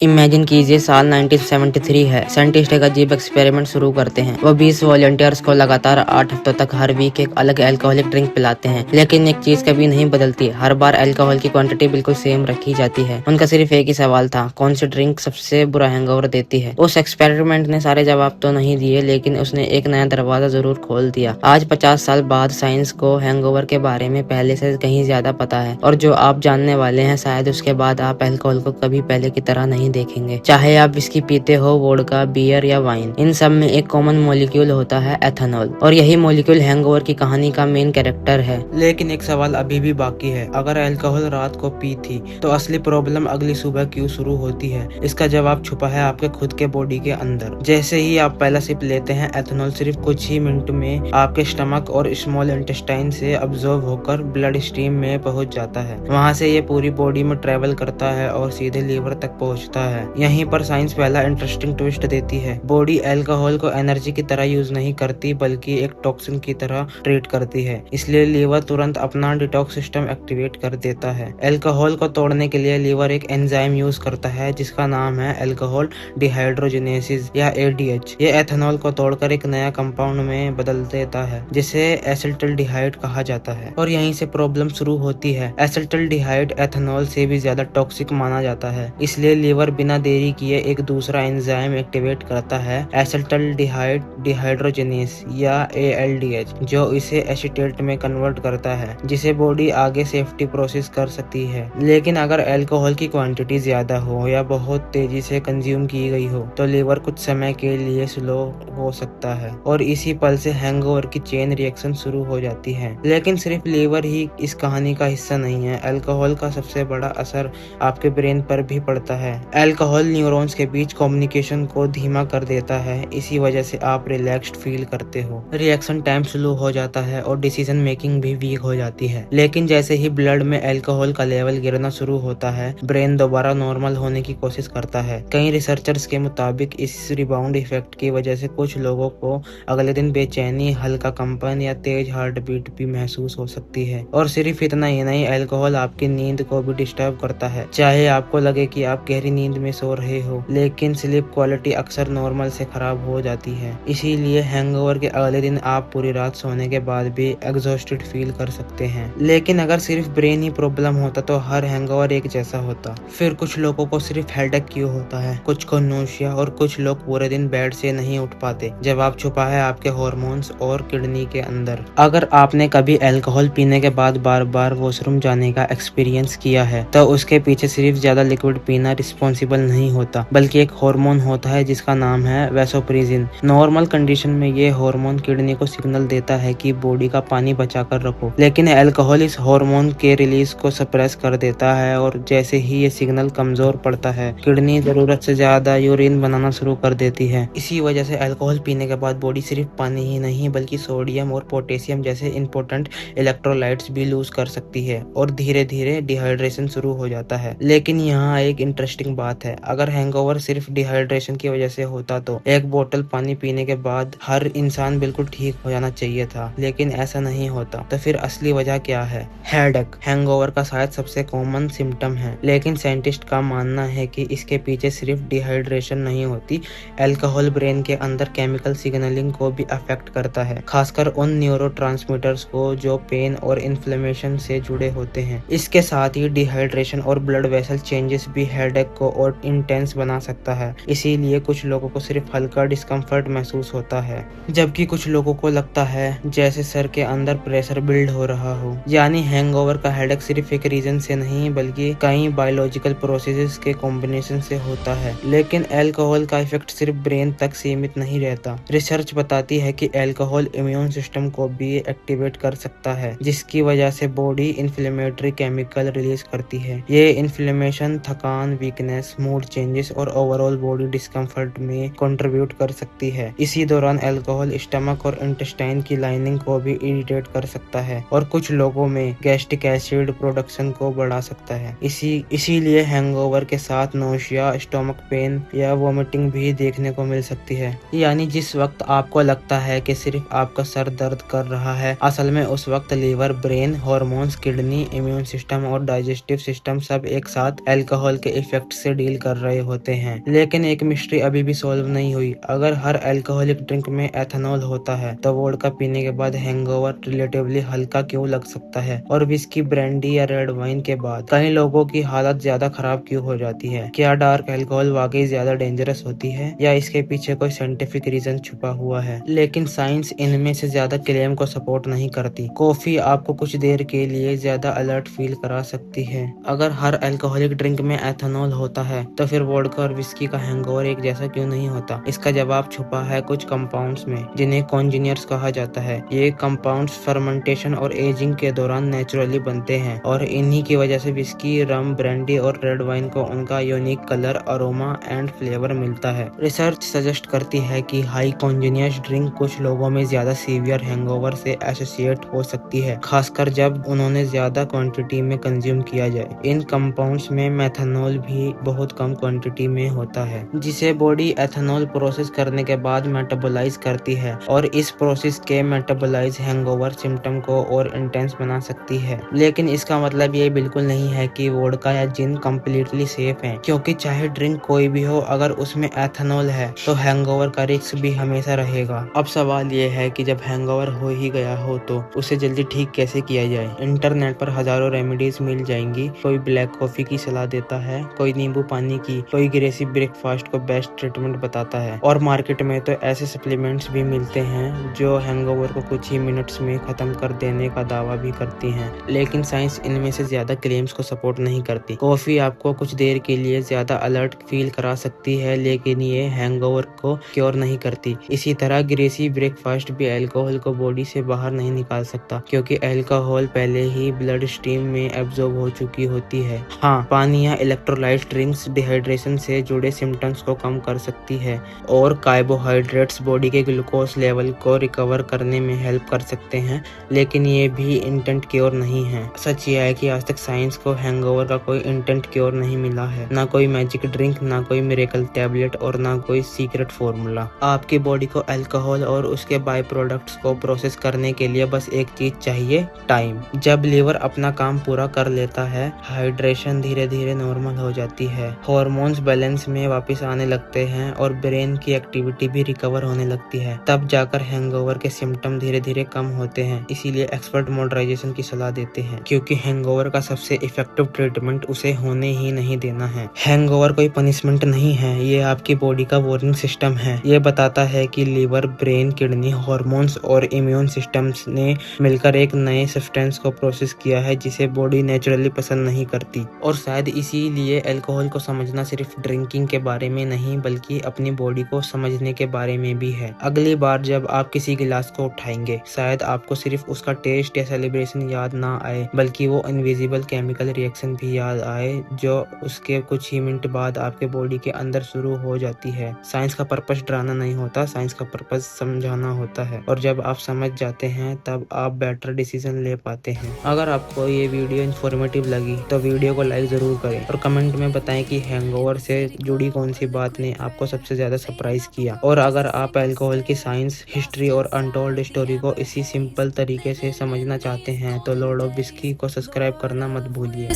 Imagine कीजिए साल 1973 है। साइंटिस्ट एक अजीब एक्सपेरिमेंट शुरू करते हैं। वो 20 वॉलंटियर्स को लगातार 8 हफ्तों तक हर वीक एक अलग अल्कोहलिक ड्रिंक पिलाते हैं, लेकिन एक चीज कभी नहीं बदलती। हर बार अल्कोहल की क्वांटिटी बिल्कुल सेम रखी जाती है। उनका सिर्फ एक ही सवाल था, कौन सी ड्रिंक सबसे बुरा हैंगओवर देती है। उस एक्सपेरिमेंट ने सारे जवाब तो नहीं दिए, लेकिन उसने एक नया दरवाजा जरूर खोल दिया। आज 50 साल बाद साइंस को हैंगओवर के बारे में पहले से कहीं ज्यादा पता है, और जो आप जानने वाले हैं शायद उसके बाद आप अल्कोहल को कभी पहले की तरह नहीं देखेंगे। चाहे आप विस्की पीते हो, वोडका, बियर या वाइन, इन सब में एक कॉमन मॉलिक्यूल होता है, एथेनॉल, और यही मॉलिक्यूल हैंगओवर की कहानी का मेन कैरेक्टर है। लेकिन एक सवाल अभी भी बाकी है, अगर अल्कोहल रात को पी थी तो असली प्रॉब्लम अगली सुबह क्यों शुरू होती है? इसका जवाब छुपा है आपके खुद के बॉडी के अंदर। जैसे ही आप पहला सिप लेते हैं, एथेनॉल सिर्फ कुछ ही मिनट में आपके स्टमक और स्मॉल इंटेस्टाइन से अब्जॉर्ब होकर ब्लड स्ट्रीम में पहुंच जाता है। वहां से ये पूरी बॉडी में ट्रेवल करता है और सीधे लीवर तक पहुंचता है। यहीं पर साइंस पहला इंटरेस्टिंग ट्विस्ट देती है। बॉडी अल्कोहल को एनर्जी की तरह यूज नहीं करती, बल्कि एक टॉक्सिन की तरह ट्रीट करती है। इसलिए लीवर तुरंत अपना डिटॉक्स सिस्टम एक्टिवेट कर देता है। अल्कोहल को तोड़ने के लिए लीवर एक एंजाइम यूज करता है जिसका नाम है अल्कोहल डिहाइड्रोजिनेसिस या ADH। ये एथेनॉल को तोड़कर एक नया कंपाउंड में बदल देता है जिसे एसिटल्डिहाइड कहा जाता है, और यहीं से प्रॉब्लम शुरू होती है। एसिटल्डिहाइड एथेनॉल से भी ज्यादा टॉक्सिक माना जाता है, इसलिए लीवर बिना देरी किए एक दूसरा एंजाइम एक्टिवेट करता है, एसिटल्डिहाइड डिहाइड्रोजिनेस या ALDH, जो इसे एसीटेट में कन्वर्ट करता है, जिसे बॉडी आगे सेफ्टी प्रोसेस कर सकती है। लेकिन अगर अल्कोहल की क्वांटिटी ज्यादा हो या बहुत तेजी से कंज्यूम की गई हो तो लीवर कुछ समय के लिए स्लो हो सकता है, और इसी पल से हैंगओवर की चेन रिएक्शन शुरू हो जाती है। लेकिन सिर्फ लीवर ही इस कहानी का हिस्सा नहीं है। अल्कोहल का सबसे बड़ा असर आपके ब्रेन पर भी पड़ता है। अल्कोहल न्यूरॉन्स के बीच कम्युनिकेशन को धीमा कर देता है, इसी वजह से आप रिलैक्स्ड फील करते हो, रिएक्शन टाइम स्लो हो जाता है और डिसीजन मेकिंग भी वीक हो जाती है। लेकिन जैसे ही ब्लड में अल्कोहल का लेवल गिरना शुरू होता है, ब्रेन दोबारा नॉर्मल होने की कोशिश करता है। कई रिसर्चर्स के मुताबिक इस रिबाउंड इफेक्ट की वजह से कुछ लोगों को अगले दिन बेचैनी, हल्का कंपन या तेज हार्ट बीट भी महसूस हो सकती है। और सिर्फ इतना ही नहीं, अल्कोहल आपकी नींद को भी डिस्टर्ब करता है। चाहे आपको लगे कि आप गहरी नींद में सो रहे हो, लेकिन स्लीप क्वालिटी अक्सर नॉर्मल से खराब हो जाती है। इसीलिए हैंगओवर के अगले दिन आप पूरी रात सोने के बाद भी एग्जॉस्टेड फील कर सकते हैं। लेकिन अगर सिर्फ ब्रेन ही प्रॉब्लम होता तो हर हैंगओवर एक जैसा होता। फिर कुछ लोगों को सिर्फ हेडेक क्यों होता है, कुछ को नोशिया, और कुछ लोग पूरे दिन बेड से नहीं उठ पाते। जवाब छुपा है आपके हार्मोन्स और किडनी के अंदर। अगर आपने कभी अल्कोहल पीने के बाद बार बार वॉशरूम जाने का एक्सपीरियंस किया है तो उसके पीछे सिर्फ ज्यादा लिक्विड पीना रिस्पॉन्सिबल नहीं होता, बल्कि एक हार्मोन होता है जिसका नाम है वैसोप्रेसिन। नॉर्मल कंडीशन में ये हार्मोन किडनी को सिग्नल देता है कि बॉडी का पानी बचा कर रखो, लेकिन अल्कोहल इस हार्मोन के रिलीज को सप्रेस कर देता है, और जैसे ही ये सिग्नल कमजोर पड़ता है, किडनी जरूरत से ज्यादा यूरिन बनाना शुरू कर देती है। इसी वजह से अल्कोहल पीने के बाद बॉडी सिर्फ पानी ही नहीं बल्कि सोडियम और पोटेशियम जैसे इंपॉर्टेंट इलेक्ट्रोलाइट्स भी लूज कर सकती है, और धीरे धीरे डिहाइड्रेशन शुरू हो जाता है। लेकिन यहाँ एक इंटरेस्टिंग बात है, अगर हैंगओवर सिर्फ डिहाइड्रेशन की वजह से होता तो एक बोतल पानी पीने के बाद हर इंसान बिल्कुल ठीक हो जाना चाहिए था, लेकिन ऐसा नहीं होता। तो फिर असली वजह क्या है? हेडेक हैंगओवर का शायद सबसे कॉमन सिम्टम है, लेकिन साइंटिस्ट का मानना है कि इसके पीछे सिर्फ डिहाइड्रेशन नहीं होती। अल्कोहल ब्रेन के अंदर केमिकल सिग्नलिंग को भी अफेक्ट करता है, खासकर उन न्यूरोट्रांसमीटर्स को जो पेन और इन्फ्लेमेशन से जुड़े होते हैं। इसके साथ ही डिहाइड्रेशन और ब्लड वेसल चेंजेस भी हेडेक को और इंटेंस बना सकता है। इसीलिए कुछ लोगों को सिर्फ हल्का डिस्कम्फर्ट महसूस होता है, जबकि कुछ लोगों को लगता है जैसे सर के अंदर प्रेशर बिल्ड हो रहा हो। यानी हैंगओवर का हेडेक सिर्फ एक रीजन से नहीं बल्कि कई बायोलॉजिकल प्रोसेसेस के कॉम्बिनेशन से होता है। लेकिन अल्कोहल का इफेक्ट सिर्फ ब्रेन तक सीमित नहीं रहता। रिसर्च बताती है कि अल्कोहल इम्यून सिस्टम को भी एक्टिवेट कर सकता है, जिसकी वजह से बॉडी इन्फ्लेमेटरी केमिकल रिलीज करती है। ये इन्फ्लेमेशन थकान, वीकनेस, मूड चेंजेस और ओवरऑल बॉडी डिस्कम्फर्ट में कंट्रीब्यूट कर सकती है। इसी दौरान अल्कोहल स्टमक और इंटेस्टाइन की लाइनिंग को भी इरिटेट कर सकता है, और कुछ लोगों में गैस्ट्रिक एसिड प्रोडक्शन को बढ़ा सकता है। इसीलिए हैंगओवर के साथ नोशिया, स्टमक पेन या वोमिटिंग भी देखने को मिल सकती है। यानी जिस वक्त आपको लगता है कि सिर्फ आपका सर दर्द कर रहा है, असल में उस वक्त liver, brain, hormones, kidney, immune system और डाइजेस्टिव सिस्टम सब एक साथ अल्कोहल के इफेक्ट से से डील कर रहे होते हैं। लेकिन एक मिस्ट्री अभी भी सॉल्व नहीं हुई। अगर हर अल्कोहलिक ड्रिंक में एथेनॉल होता है तो वोडका पीने के बाद हैंगओवर रिलेटिवली हल्का क्यों लग सकता है, और विस्की, ब्रांडी या रेड वाइन के बाद कई लोगों की हालत ज्यादा खराब क्यों हो जाती है? क्या डार्क अल्कोहल वाकई ज्यादा डेंजरस होती है या इसके पीछे कोई साइंटिफिक रीजन छुपा हुआ है? लेकिन साइंस इनमें से ज्यादा क्लेम को सपोर्ट नहीं करती। कॉफी आपको कुछ देर के लिए ज्यादा अलर्ट फील करा सकती है। अगर हर अल्कोहलिक ड्रिंक में एथेनॉल होता है तो फिर वोडका और विस्की का हैंगओवर एक जैसा क्यों नहीं होता? इसका जवाब छुपा है कुछ कंपाउंड्स में जिन्हें कॉन्जिनियर्स कहा जाता है। ये कंपाउंड्स फर्मेंटेशन और एजिंग के दौरान नेचुरली बनते हैं और इन्हीं की वजह से विस्की, रम, ब्रांडी और रेड वाइन को उनका unique colour, aroma and flavour मिलता है। रिसर्च सजेस्ट करती है कि हाई कॉन्जिनियस ड्रिंक कुछ लोगों में ज्यादा सीवियर हैंगओवर से एसोसिएट हो सकती है, खासकर जब उन्होंने ज्यादा क्वांटिटी में कंज्यूम किया जाए। इन कंपाउंड्स में मेथनॉल भी बहुत कम क्वांटिटी में होता है, जिसे बॉडी एथेनॉल प्रोसेस करने के बाद मेटाबोलाइज करती है, और इस प्रोसेस के मेटाबोलाइज हैंगओवर सिम्टम को और इंटेंस बना सकती है। लेकिन इसका मतलब ये बिल्कुल नहीं है कि वोडका या जिन कम्प्लीटली सेफ है, क्योंकि चाहे ड्रिंक कोई भी हो, अगर उसमें एथेनॉल है तो हैंगओवर का रिस्क भी हमेशा रहेगा। अब सवाल ये है कि जब हैंगओवर हो ही गया हो तो उसे जल्दी ठीक कैसे किया जाए? इंटरनेट पर हजारों रेमेडीज मिल जाएंगी। कोई ब्लैक कॉफी की सलाह देता है, कोई नींबू पानी की, कोई ग्रेसिव ब्रेकफास्ट को बेस्ट ट्रीटमेंट बताता है, और मार्केट में तो ऐसे सप्लीमेंट्स भी मिलते हैं जो हैंगओवर को कुछ ही मिनट्स में खत्म कर देने का दावा भी करती हैं। लेकिन साइंस इनमें से ज्यादा क्लेम्स को सपोर्ट नहीं करती। कॉफी आपको कुछ देर के लिए ज्यादा अलर्ट फील करा सकती है, लेकिन ये हैंगओवर को क्योर नहीं करती। इसी तरह ग्रेसिव ब्रेकफास्ट भी अल्कोहल को बॉडी से बाहर नहीं निकाल सकता, क्योंकि अल्कोहल पहले ही ब्लड स्ट्रीम में एब्जॉर्ब हो चुकी होती है। हाँ, पानी या इलेक्ट्रोलाइट ड्रिंक्स डिहाइड्रेशन से जुड़े सिम्टम्स को कम कर सकती है, और कार्बोहाइड्रेट्स बॉडी के ग्लूकोज लेवल को रिकवर करने में हेल्प कर सकते हैं, लेकिन ये भी इंटेंट क्योर नहीं है। सच ये है कि आज तक साइंस को हैंगओवर का कोई इंटेंट क्योर नहीं मिला है, ना कोई मैजिक ड्रिंक, ना कोई मिरेकल टैबलेट और ना कोई सीक्रेट फॉर्मूला। आपकी बॉडी को अल्कोहल और उसके बाय प्रोडक्ट्स को प्रोसेस करने के लिए बस एक चीज चाहिए, टाइम। जब लीवर अपना काम पूरा कर लेता है, हाइड्रेशन धीरे धीरे नॉर्मल हो जाती है, हार्मोन्स बैलेंस में वापस आने लगते हैं और ब्रेन की एक्टिविटी भी रिकवर होने लगती है, तब जाकर हैंगओवर के सिम्टम धीरे धीरे कम होते हैं। इसीलिए एक्सपर्ट मॉडराइजेशन की सलाह देते हैं, क्योंकि हैंगओवर का सबसे इफेक्टिव ट्रीटमेंट उसे होने ही नहीं देना है। हैंगओवर कोई पनिशमेंट नहीं है, ये आपकी बॉडी का वार्निंग सिस्टम है। ये बताता है कि लीवर, ब्रेन, किडनी, हार्मोन्स और इम्यून सिस्टम्स ने मिलकर एक नए सब्सटेंस को प्रोसेस किया है जिसे बॉडी नेचुरली पसंद नहीं करती। और शायद इसीलिए अल्कोहल को समझना सिर्फ ड्रिंकिंग के बारे में नहीं, बल्कि अपनी बॉडी को समझने के बारे में भी है। अगली बार जब आप किसी गिलास को उठाएंगे, शायद आपको सिर्फ उसका टेस्ट या सेलिब्रेशन याद ना आए, बल्कि वो इनविजिबल केमिकल रिएक्शन भी याद आए जो उसके कुछ ही मिनट बाद आपके बॉडी के अंदर शुरू हो जाती है। साइंस का पर्पस डराना नहीं होता, साइंस का पर्पस समझाना होता है, और जब आप समझ जाते हैं तब आप बेटर डिसीजन ले पाते हैं। अगर आपको ये वीडियो इंफॉर्मेटिव लगी तो वीडियो को लाइक जरूर करें और कमेंट में बताएं कि हैंगओवर से जुड़ी कौन सी बात ने आपको सबसे ज्यादा सरप्राइज किया। और अगर आप अल्कोहल की साइंस, हिस्ट्री और अनटोल्ड स्टोरी को इसी सिंपल तरीके से समझना चाहते हैं तो लॉर्ड ऑफ विस्की को सब्सक्राइब करना मत भूलिए।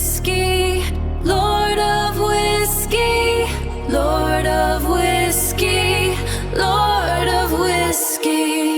Lord of whiskey, Lord of whiskey, Lord of whiskey.